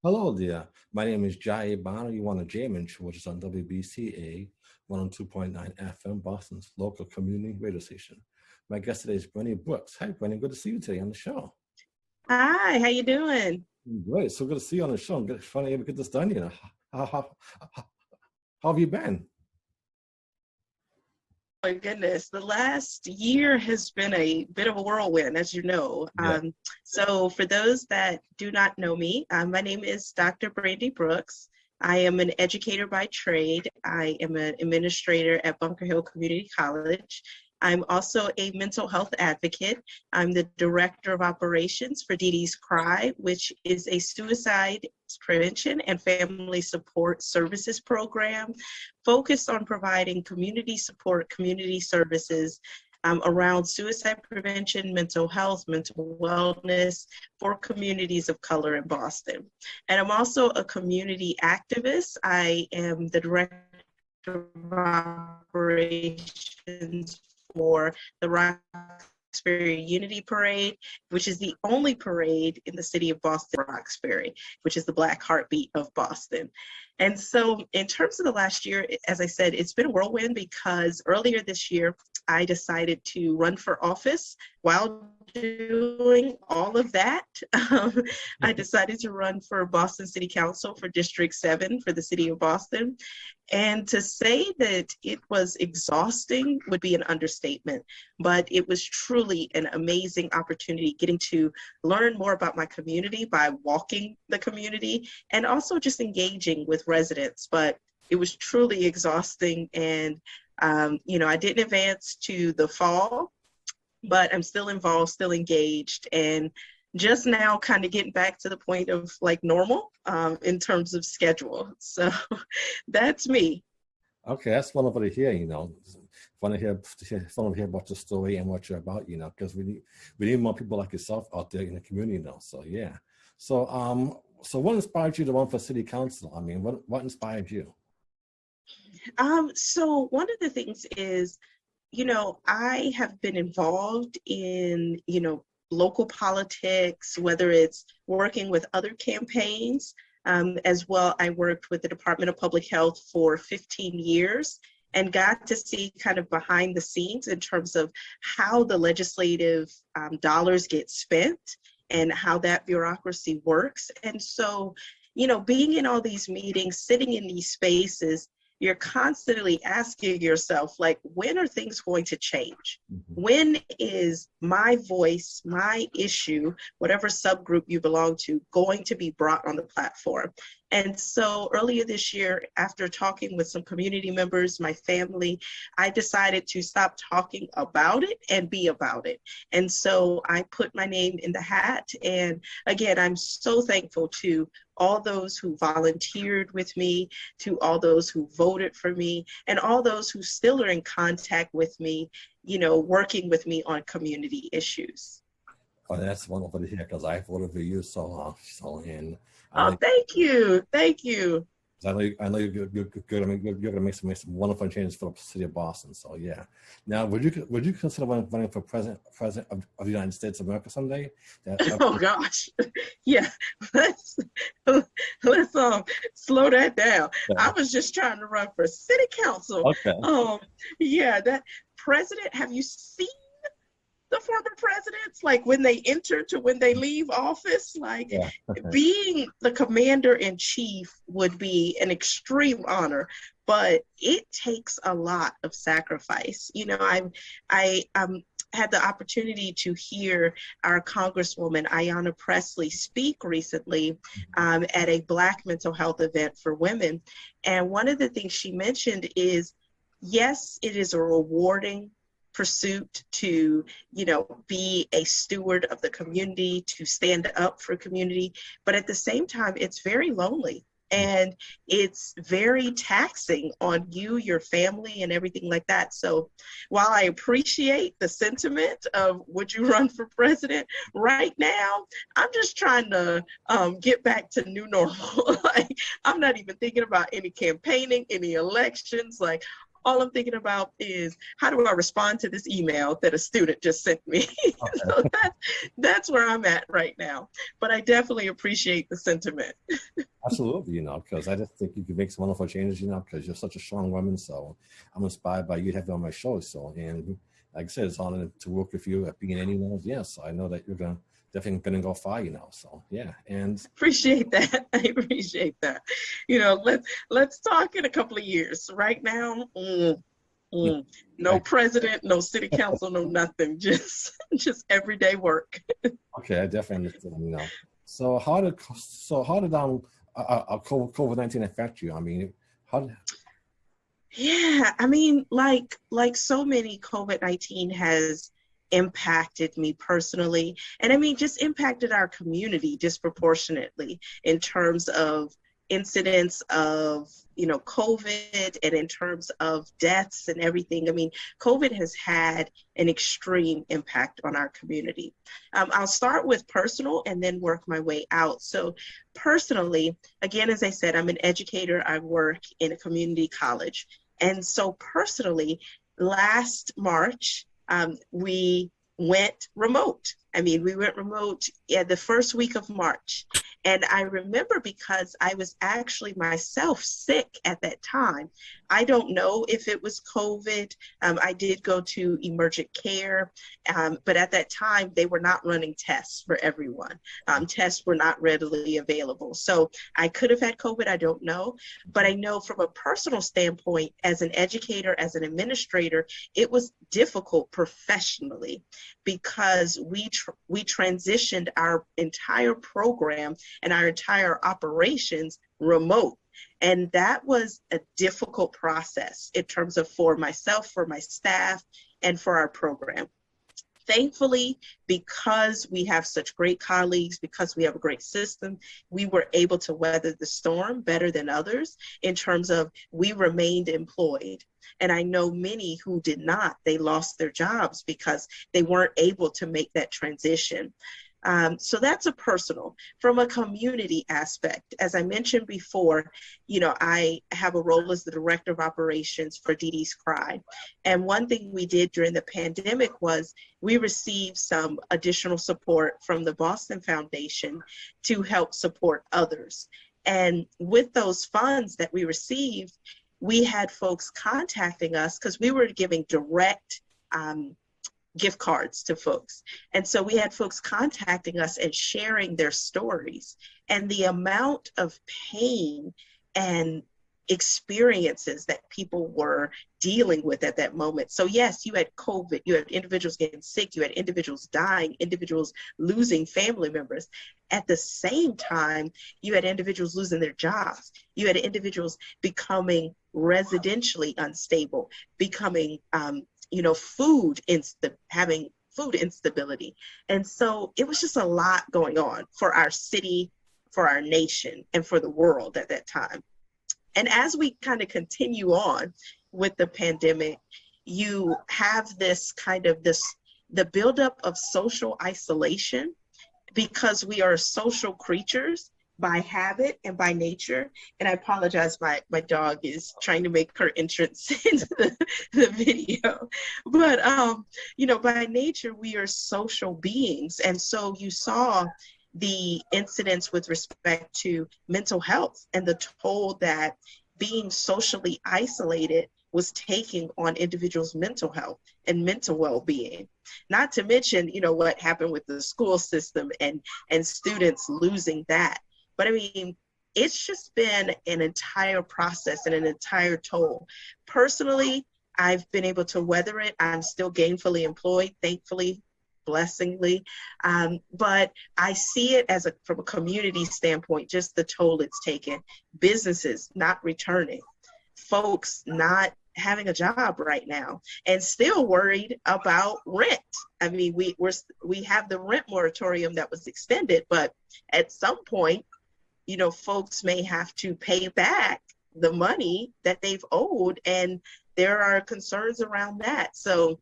Hello there. My name is Jaiye Bynoe. You want a Jamin show, which is on WBCA 102.9 FM, Boston's local community radio station. My guest today is Brandy Brooks. Hi, Brandy. Good to see you today on the show. Hi, how you doing? Great. So good to see you on the show. Finally able to get this done. How, how, how, how have you been? Oh my goodness, the last year has been a bit of a whirlwind, as you know. Yeah. So for those that do not know me, my name is Dr. Brandy Brooks. I am an educator by trade. I am an administrator at Bunker Hill Community College. I'm also a mental health advocate. I'm the director of operations for Dee Dee's Cry, which is a suicide prevention and family support services program focused on providing community support, community services around suicide prevention, mental health, mental wellness for communities of color in Boston. And I'm also a community activist. I am the director of operations for the Roxbury Unity Parade, which is the only parade in the city of Boston, Roxbury, which is the Black heartbeat of Boston. And so in terms of the last year, as I said, it's been a whirlwind because earlier this year, I decided to run for office. While doing all of that, I decided to run for Boston City Council for District 7 for the city of Boston. And to say that it was exhausting would be an understatement, but it was truly an amazing opportunity getting to learn more about my community by walking the community and also just engaging with residents. But it was truly exhausting. And, I didn't advance to the fall, but I'm still involved, still engaged, and just now kind of getting back to the point of like normal in terms of schedule. So that's me. Okay, that's wonderful to hear. Fun to hear about your story and what you're about. Because we need more people like yourself out there in the community now. So yeah. So what inspired you to run for city council? I mean, what inspired you? So one of the things is, I have been involved in, local politics, whether it's working with other campaigns. As well, I worked with the Department of Public Health for 15 years and got to see kind of behind the scenes in terms of how the legislative dollars get spent and how that bureaucracy works. And so, being in all these meetings, sitting in these spaces, you're constantly asking yourself, like, when are things going to change? Mm-hmm. When is my voice, my issue, whatever subgroup you belong to, going to be brought on the platform? And so earlier this year, after talking with some community members, my family, I decided to stop talking about it and be about it. And so I put my name in the hat. And again, I'm so thankful to all those who volunteered with me, to all those who voted for me, and all those who still are in contact with me, working with me on community issues. Oh, that's wonderful to hear because I voted for you and Oh, thank you. Thank you. I know you're gonna make some wonderful changes for the city of Boston. So yeah. Now, would you consider running for president of the United States of America someday? Oh gosh, yeah. Let's slow that down. I was just trying to run for city council. Okay. Yeah, that president. Have you seen the former presidents, like when they enter to when they leave office? Like Yeah. being the commander in chief would be an extreme honor, but it takes a lot of sacrifice. I had the opportunity to hear our Congresswoman Ayanna Pressley speak recently at a Black mental health event for women. And one of the things she mentioned is, yes, it is a rewarding pursuit to, be a steward of the community, to stand up for community, but at the same time, it's very lonely. And it's very taxing on you, your family, and everything like that. So while I appreciate the sentiment of would you run for president, right now, I'm just trying to get back to new normal. Like, I'm not even thinking about any campaigning, any elections. Like, all I'm thinking about is how do I respond to this email that a student just sent me? Okay. So that's where I'm at right now. But I definitely appreciate the sentiment. Absolutely, because I just think you can make some wonderful changes, because you're such a strong woman. So I'm inspired by you having on my show. So, and like I said, it's an honor to work with you at being anyone. Yes, I know that you're definitely gonna go far, So yeah, and Appreciate that. I appreciate that. Let's talk in a couple of years. Right now, no president, no city council, no nothing. Just everyday work. okay, I definitely understand. So how did COVID-19 affect you? I mean, how did Yeah, I mean, like so many, COVID-19 has impacted me personally, and I mean, just impacted our community disproportionately in terms of incidents of, COVID, and in terms of deaths and everything. I mean, COVID has had an extreme impact on our community. I'll start with personal and then work my way out. So personally, again, as I said, I'm an educator. I work in a community college. And so personally, last March, we went remote. I mean, we went remote the first week of March. And I remember because I was actually myself sick at that time. I don't know if it was COVID. I did go to emergent care, but at that time, they were not running tests for everyone. Tests were not readily available. So I could have had COVID, I don't know. But I know from a personal standpoint, as an educator, as an administrator, it was difficult professionally because we transitioned our entire program and our entire operations remote. And that was a difficult process in terms of for myself, for my staff, and for our program. Thankfully, because we have such great colleagues, because we have a great system, we were able to weather the storm better than others in terms of we remained employed. And I know many who did not, they lost their jobs because they weren't able to make that transition. So that's a personal. From a community aspect, as I mentioned before, I have a role as the director of operations for Dee Dee's Cry. And one thing we did during the pandemic was we received some additional support from the Boston Foundation to help support others. And with those funds that we received, we had folks contacting us because we were giving direct gift cards to folks. And so we had folks contacting us and sharing their stories, and the amount of pain and experiences that people were dealing with at that moment. So yes, you had COVID, you had individuals getting sick, you had individuals dying, individuals losing family members. At the same time, you had individuals losing their jobs. You had individuals becoming residentially unstable, becoming having food instability. And so it was just a lot going on for our city, for our nation, and for the world at that time. And as we kind of continue on with the pandemic, you have the buildup of social isolation because we are social creatures by habit and by nature. And I apologize, my dog is trying to make her entrance into the video. But, by nature, we are social beings. And so you saw the incidents with respect to mental health and the toll that being socially isolated was taking on individuals' mental health and mental well-being. Not to mention, what happened with the school system and students losing that. But I mean, it's just been an entire process and an entire toll. Personally, I've been able to weather it. I'm still gainfully employed, thankfully, blessingly. But I see it from a community standpoint, just the toll it's taken. Businesses not returning, folks not having a job right now, and still worried about rent. I mean, we have the rent moratorium that was extended, but at some point, folks may have to pay back the money that they've owed, and there are concerns around that. So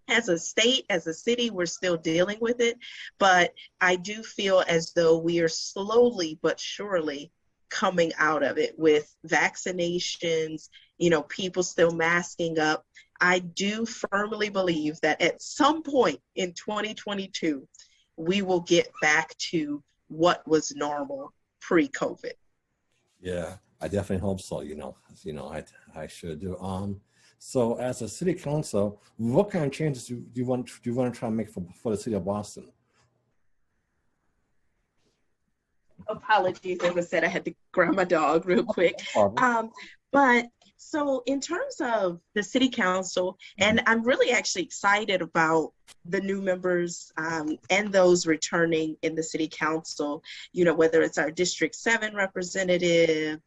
as a state, as a city, we're still dealing with it, but I do feel as though we are slowly but surely coming out of it with vaccinations people still masking up. I do firmly believe that at some point in 2022, we will get back to what was normal pre-COVID. Yeah, I definitely hope so. I sure do. So as a city council, what kind of changes do you want to try and make for the city of Boston? Apologies, as I said, I had to grab my dog real quick. But so in terms of the city council, and I'm really actually excited about the new members and those returning in the city council, whether it's our District 7 representative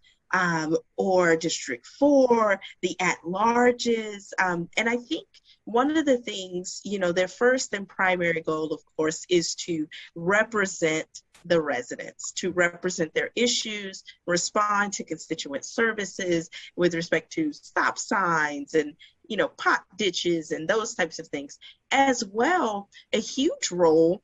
or District 4, the at-larges. And I think one of the things, their first and primary goal, of course, is to represent the residents, to represent their issues, respond to constituent services with respect to stop signs and, pot ditches and those types of things. As well, a huge role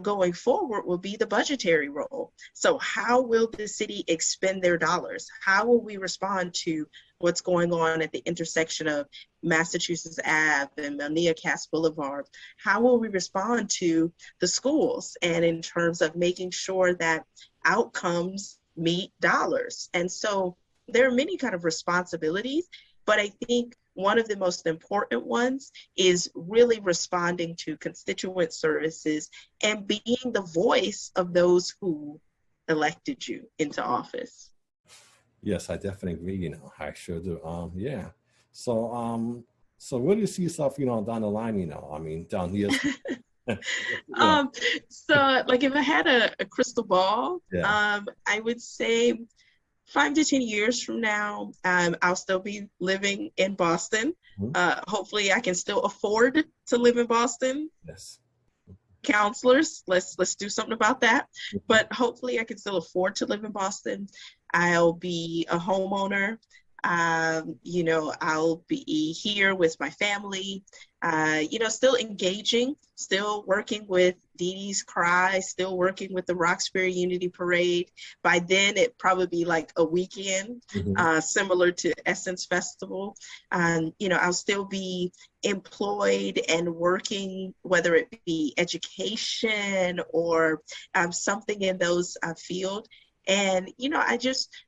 going forward will be the budgetary role. So how will the city expend their dollars? How will we respond to what's going on at the intersection of Massachusetts Ave and Melnia Cass Boulevard? How will we respond to the schools and in terms of making sure that outcomes meet dollars? And so there are many kind of responsibilities, but I think one of the most important ones is really responding to constituent services and being the voice of those who elected you into office. Yes, I definitely agree. I sure do. Yeah. So, so where do you see yourself, down the line? Down here. So, like, if I had a crystal ball, I would say 5 to 10 years from now, I'll still be living in Boston. Hopefully, I can still afford to live in Boston. Yes. Counselors, let's do something about that. But hopefully, I can still afford to live in Boston. I'll be a homeowner. I'll be here with my family, still engaging, still working with Dee Dee's Cry, still working with the Roxbury Unity Parade. By then, it'd probably be like a weekend, similar to Essence Festival. I'll still be employed and working, whether it be education or something in those field. And,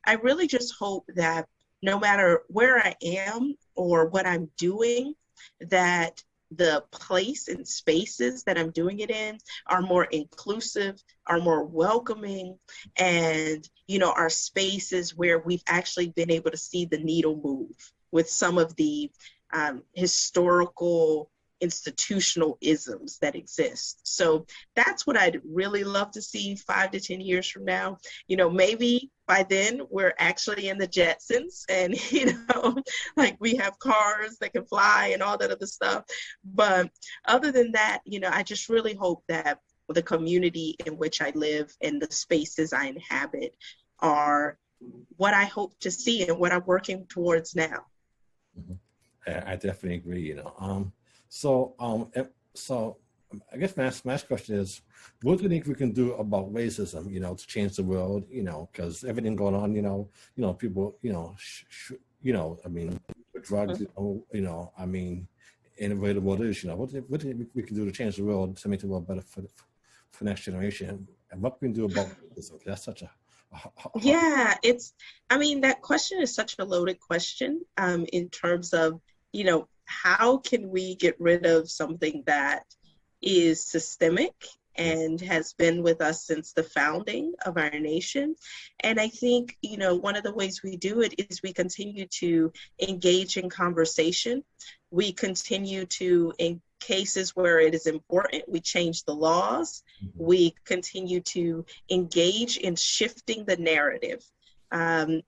I really just hope that no matter where I am or what I'm doing, that the place and spaces that I'm doing it in are more inclusive, are more welcoming, and, are spaces where we've actually been able to see the needle move with some of the historical institutional isms that exist. So that's what I'd really love to see 5 to 10 years from now. Maybe by then we're actually in the Jetsons and, like we have cars that can fly and all that other stuff. But other than that, I just really hope that the community in which I live and the spaces I inhabit are what I hope to see and what I'm working towards now. I definitely agree, So I guess my last question is, what do you think we can do about racism, to change the world, because everything going on, people, drugs, in the way the world is, what do you think we can do to change the world to make the world better for next generation? And what can we do about racism? That's such a yeah, that question is such a loaded question in terms of, how can we get rid of something that is systemic and has been with us since the founding of our nation? And I think, one of the ways we do it is we continue to engage in conversation. We continue to, in cases where it is important, we change the laws. We continue to engage in shifting the narrative. In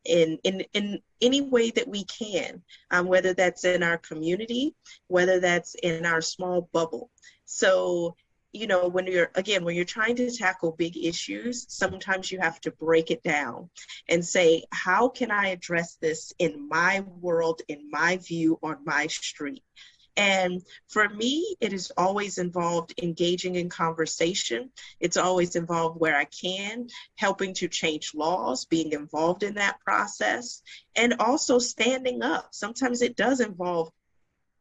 any way that we can, whether that's in our community, whether that's in our small bubble. So, when you're trying to tackle big issues, sometimes you have to break it down and say, how can I address this in my world, in my view, on my street? And for me, it is always involved engaging in conversation. It's always involved where I can, helping to change laws, being involved in that process, and also standing up. Sometimes it does involve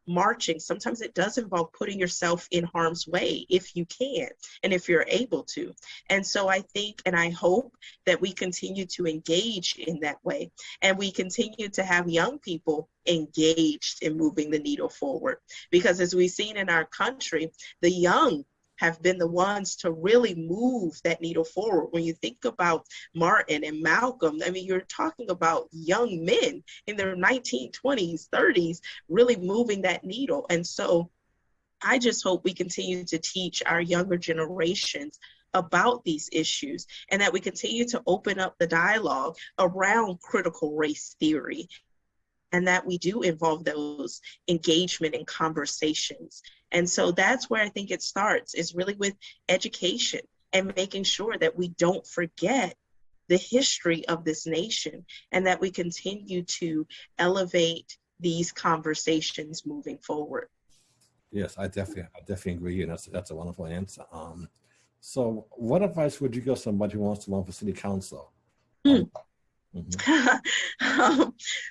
marching. Sometimes it does involve putting yourself in harm's way if you can and if you're able to. And so I think and I hope that we continue to engage in that way, and we continue to have young people engaged in moving the needle forward. Because as we've seen in our country, the young have been the ones to really move that needle forward. When you think about Martin and Malcolm, I mean, you're talking about young men in their 1920s, 30s, really moving that needle. And so I just hope we continue to teach our younger generations about these issues, and that we continue to open up the dialogue around critical race theory, and that we do involve those engagement and conversations. And so that's where I think it starts, is really with education and making sure that we don't forget the history of this nation, and that we continue to elevate these conversations moving forward. Yes, I definitely agree, and that's a wonderful answer. So what advice would you give somebody who wants to run for city council?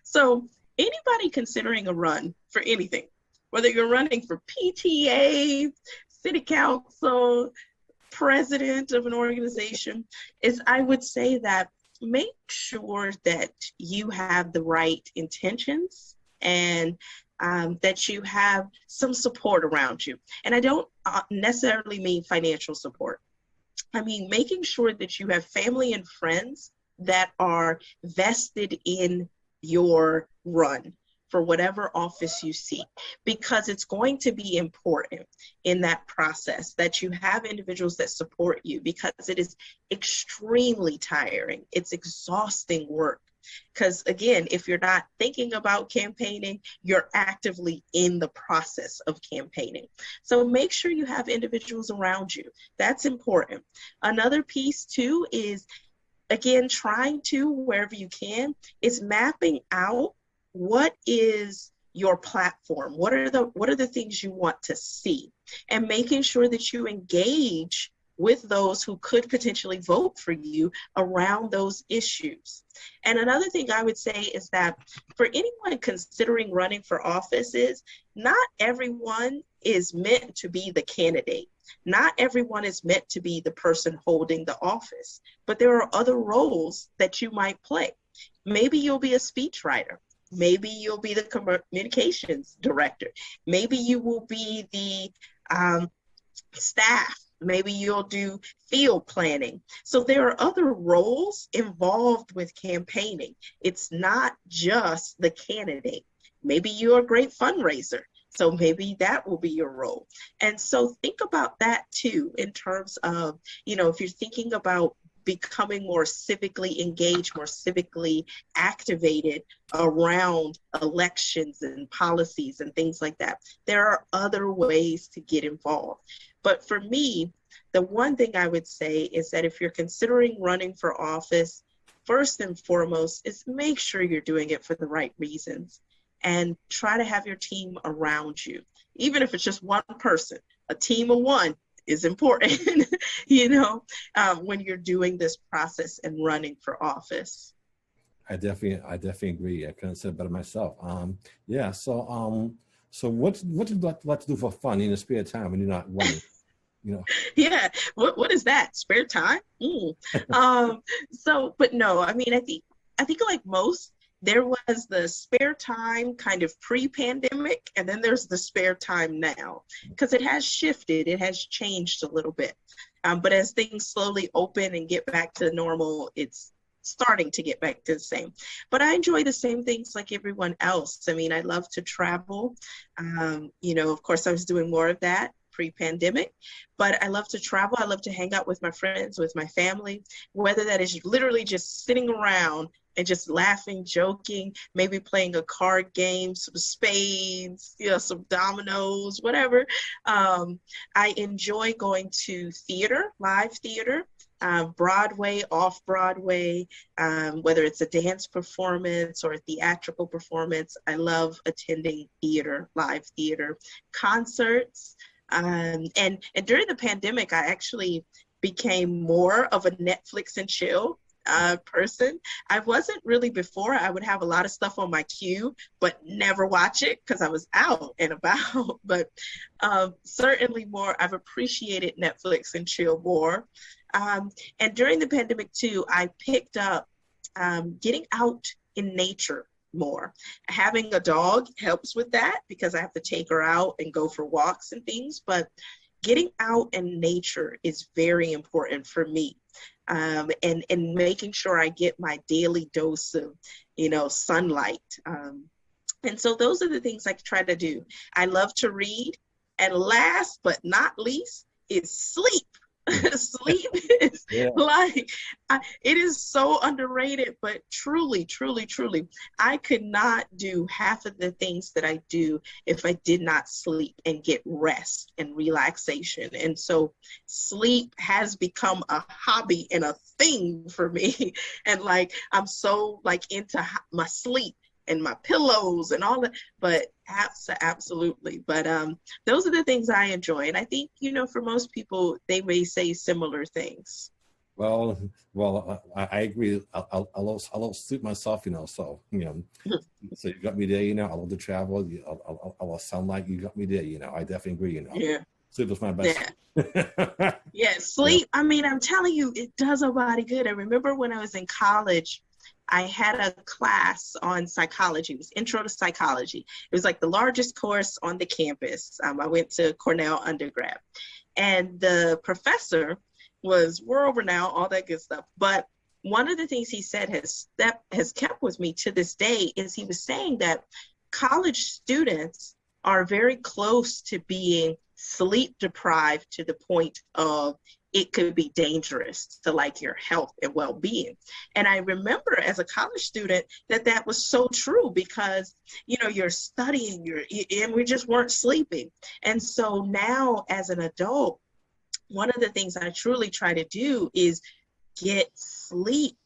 So anybody considering a run for anything, whether you're running for PTA, city council, president of an organization, is I would say that make sure that you have the right intentions, and that you have some support around you. And I don't necessarily mean financial support. I mean, making sure that you have family and friends that are vested in your run for whatever office you seek, because it's going to be important in that process that you have individuals that support you, because it is extremely tiring. It's exhausting work. Because again, if you're not thinking about campaigning, you're actively in the process of campaigning. So make sure you have individuals around you. That's important. Another piece too is, again, trying to, wherever you can, is mapping out what is your platform. What are the things you want to see, and making sure that you engage with those who could potentially vote for you around those issues. And another thing I would say is that for anyone considering running for office, is not everyone is meant to be the candidate. Not everyone is meant to be the person holding the office, but there are other roles that you might play. Maybe you'll be a speechwriter. Maybe you'll be the communications director. Maybe you will be the staff. Maybe you'll do field planning. So there are other roles involved with campaigning. It's not just the candidate. Maybe you're a great fundraiser, so maybe that will be your role. And so think about that too, in terms of, if you're thinking about becoming more civically engaged, more civically activated around elections and policies and things like that. There are other ways to get involved. But for me, the one thing I would say is that if you're considering running for office, first and foremost is make sure you're doing it for the right reasons, and try to have your team around you. Even if it's just one person, a team of one is important, when you're doing this process and running for office. I definitely agree. I couldn't say it better myself. So what do you like to do for fun in your spare time when you're not running? Yeah, what is that? Spare time? But no, I mean, I think like most, there was the spare time kind of pre-pandemic, and then there's the spare time now, because it has shifted, it has changed a little bit. But as things slowly open and get back to normal, it's starting to get back to the same. But I enjoy the same things like everyone else. I mean, I love to travel. Of course, I was doing more of that pre-pandemic, but I love to travel. I love to hang out with my friends, with my family, whether that is literally just sitting around and just laughing, joking, maybe playing a card game, some spades, some dominoes, whatever. I enjoy going to theater, live theater. Broadway, off Broadway, whether it's a dance performance or a theatrical performance. I love attending theater, live theater, concerts. And during the pandemic, I actually became more of a Netflix and chill person. I wasn't really before. I would have a lot of stuff on my queue, but never watch it because I was out and about. But certainly more, I've appreciated Netflix and chill more. And during the pandemic too, I picked up getting out in nature more. Having a dog helps with that because I have to take her out and go for walks and things, but getting out in nature is very important for me. And making sure I get my daily dose of, sunlight. And so those are the things I try to do. I love to read. And last but not least is sleep. Sleep is it is so underrated, but truly, truly, truly, I could not do half of the things that I do if I did not sleep and get rest and relaxation. And so sleep has become a hobby and a thing for me. And I'm so into my sleep and my pillows and all that, but absolutely. But those are the things I enjoy. And I think, for most people, they may say similar things. Well, I agree. I love sleep myself, so, so you got me there, I love to travel. I love sunlight. You got me there, I definitely agree, Yeah. Sleep is my best. Yeah. Yeah, sleep. I mean, I'm telling you, it does a body good. I remember when I was in college, I had a class on psychology. It was Intro to Psychology. It was the largest course on the campus. I went to Cornell undergrad. And the professor was world renowned, all that good stuff. But one of the things he said has kept with me to this day is he was saying that college students are very close to being sleep deprived to the point of it could be dangerous to your health and well-being. And I remember as a college student that was so true because, you're studying, and we just weren't sleeping. And so now as an adult, one of the things I truly try to do is get sleep,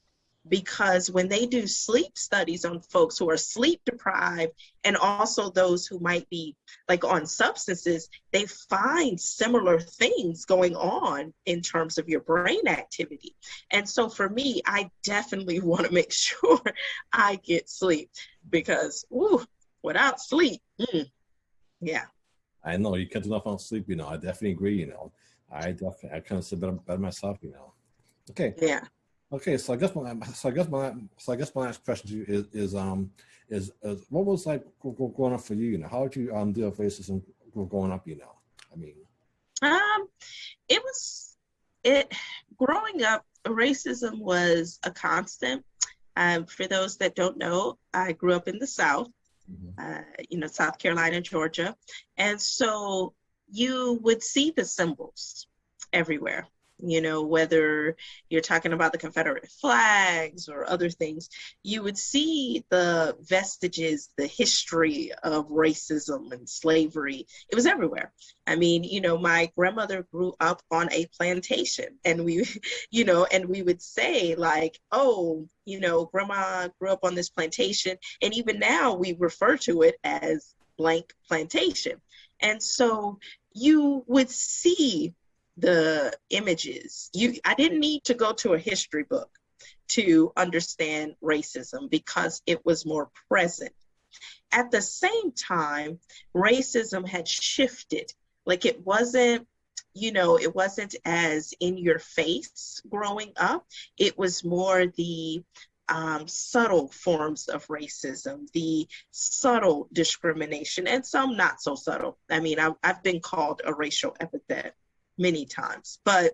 because when they do sleep studies on folks who are sleep deprived and also those who might be on substances, they find similar things going on in terms of your brain activity. And so for me, I definitely want to make sure I get sleep because without sleep, yeah. I know you can't do enough on sleep, I definitely agree, I kind of say better myself, Okay. Yeah. Okay, so I guess my last question to you is what was growing up for you? How did you deal with racism growing up? I mean, it growing up. Racism was a constant. For those that don't know, I grew up in the South, South Carolina, Georgia, and so you would see the symbols everywhere. Whether you're talking about the Confederate flags or other things, you would see the vestiges, the history of racism and slavery. It was everywhere. I mean, my grandmother grew up on a plantation, and we, and we would say grandma grew up on this plantation. And even now we refer to it as blank plantation. And so you would see the images. I didn't need to go to a history book to understand racism because it was more present. At the same time, racism had shifted. It wasn't as in your face growing up. It was more the subtle forms of racism, the subtle discrimination, and some not so subtle. I mean, I've been called a racial epithet many times. But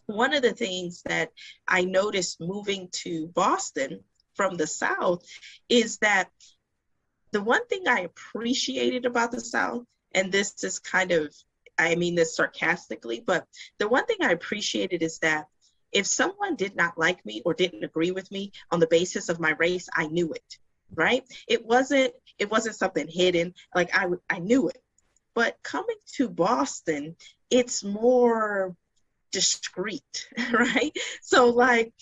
one of the things that I noticed moving to Boston from the South is that the one thing I appreciated about the South, and this is I mean this sarcastically, but the one thing I appreciated is that if someone did not like me or didn't agree with me on the basis of my race, I knew it, right? It wasn't something hidden. I knew it. But coming to Boston, it's more discreet, right? So like,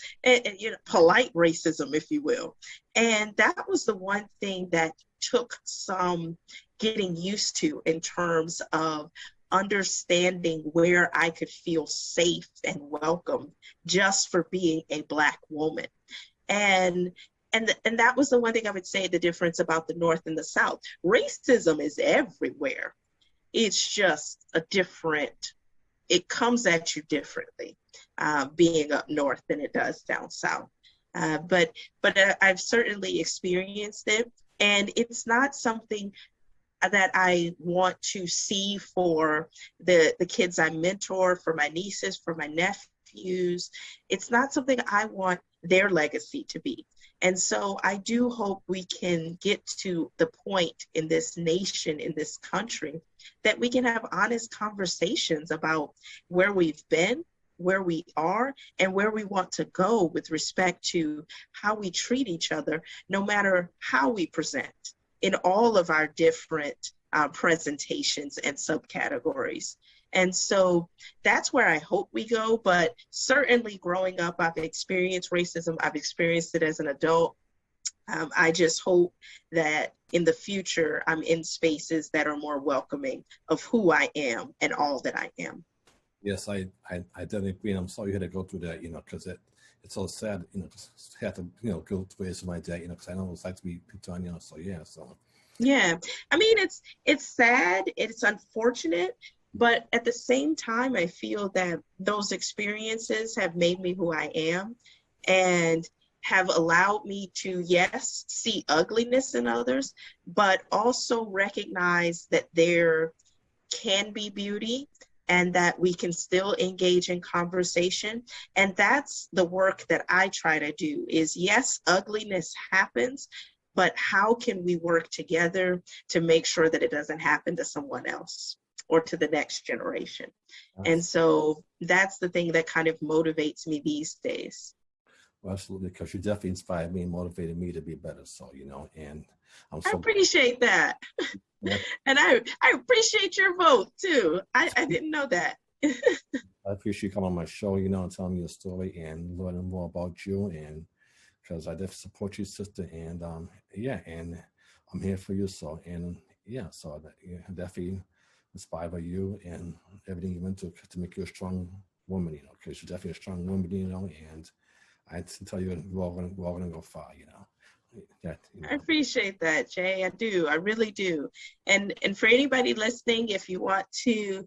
polite racism, if you will. And that was the one thing that took some getting used to in terms of understanding where I could feel safe and welcome just for being a Black woman. And and that was the one thing I would say the difference about the North and the South. Racism is everywhere. It's just a different, it comes at you differently, being up north than it does down south. But I've certainly experienced it, and it's not something that I want to see for the kids I mentor, for my nieces, for my nephews. It's not something I want their legacy to be. And so I do hope we can get to the point in this nation, in this country, that we can have honest conversations about where we've been, where we are, and where we want to go with respect to how we treat each other, no matter how we present in all of our different presentations and subcategories. And so that's where I hope we go. But certainly growing up, I've experienced racism. I've experienced it as an adult. I just hope that in the future, I'm in spaces that are more welcoming of who I am and all that I am. Yes, I definitely agree. And I'm sorry you had to go through that, because it's so sad, just have to, go through it my day, because I know it's like to be picked on, so yeah, so. Yeah, I mean, it's sad, it's unfortunate, but at the same time, I feel that those experiences have made me who I am and have allowed me to, yes, see ugliness in others, but also recognize that there can be beauty and that we can still engage in conversation. And that's the work that I try to do is, yes, ugliness happens, but how can we work together to make sure that it doesn't happen to someone else or to the next generation? And so that's the thing that kind of motivates me these days. Well, absolutely, because you definitely inspired me and motivated me to be better. So, and I'm so I appreciate that. Yeah. And I appreciate your vote too. I didn't know that. I appreciate you coming on my show, and telling me your story and learning more about you, and because I definitely support you, sister, and yeah, and I'm here for you. So, and yeah, so I'm definitely inspired by you and everything you went to make you a strong woman, because you're definitely a strong woman, and I tell you, we're all gonna go far, Yeah, I appreciate that, Jay. I do. I really do. And for anybody listening, if you want to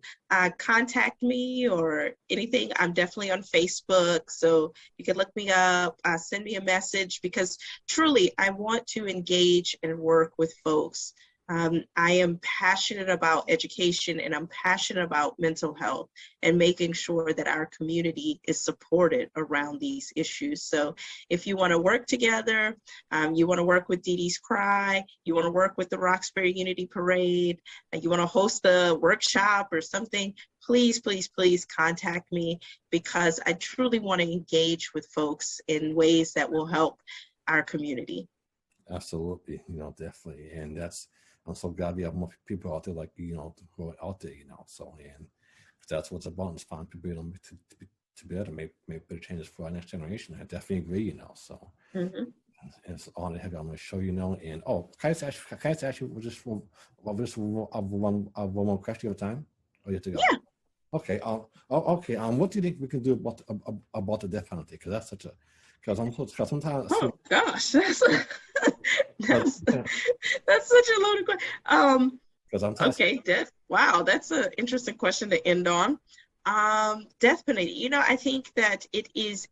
contact me or anything, I'm definitely on Facebook. So you can look me up, send me a message, because truly I want to engage and work with folks. I am passionate about education, and I'm passionate about mental health and making sure that our community is supported around these issues. So if you want to work together, you want to work with Dee Dee's Cry, you want to work with the Roxbury Unity Parade, and you want to host a workshop or something, please, please, please contact me, because I truly want to engage with folks in ways that will help our community. Absolutely, definitely. And I'm so glad we have more people out there like who are out there, so, and that's what's about, inspiring people to be able to make better changes for our next generation. I definitely agree, so. Mm-hmm. It's an honor to have you on my show, and can I just ask you just for one more question at a time? Or you have to go? Yeah. Okay. Okay. What do you think we can do about the death penalty? Because that's such a, because sometimes. Oh gosh, that's such a loaded question. Okay, death. Wow, that's an interesting question to end on. Death penalty. I think that it is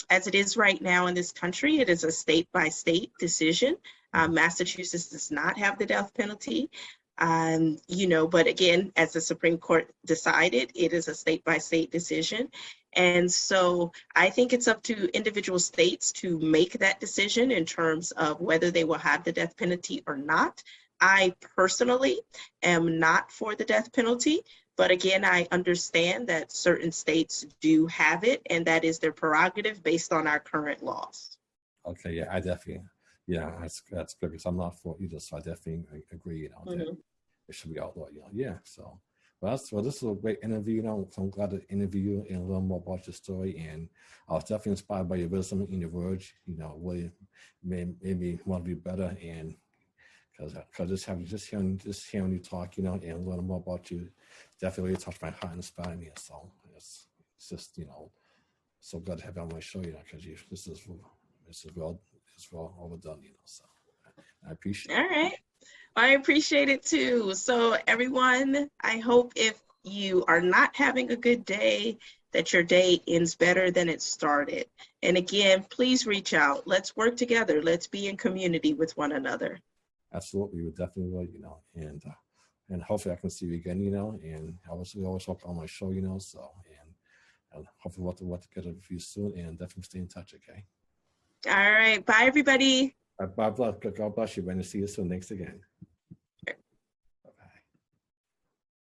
as it is right now in this country, it is a state-by-state decision. Massachusetts does not have the death penalty. But again, as the Supreme Court decided, it is a state-by-state decision. And so I think it's up to individual states to make that decision in terms of whether they will have the death penalty or not. I personally am not for the death penalty, but again, I understand that certain states do have it, and that is their prerogative based on our current laws. Okay, yeah, I definitely, that's good, because I'm not for either, so I definitely agree, that it should be outlawed, yeah, so. Well, this was a great interview. You know, so I'm glad to interview you and learn more about your story. And I was definitely inspired by your wisdom and your words. You know, really made me want to be better. And because just hearing you talk, you know, and learning more about you, definitely really touched my heart and inspired me. So it's just, you know, so glad to have you on my show. You know, because this is well overdone. You know, so I appreciate it. All right. I appreciate it too. So everyone, I hope if you are not having a good day, that your day ends better than it started. And again, please reach out. Let's work together. Let's be in community with one another. Absolutely, we definitely will, you know, and hopefully I can see you again, you know, and we always hope on my show, you know, so and hopefully we'll get together with you soon and definitely stay in touch, okay? All right. Bye, everybody. God bless you, Brandy. See you soon. Thanks again.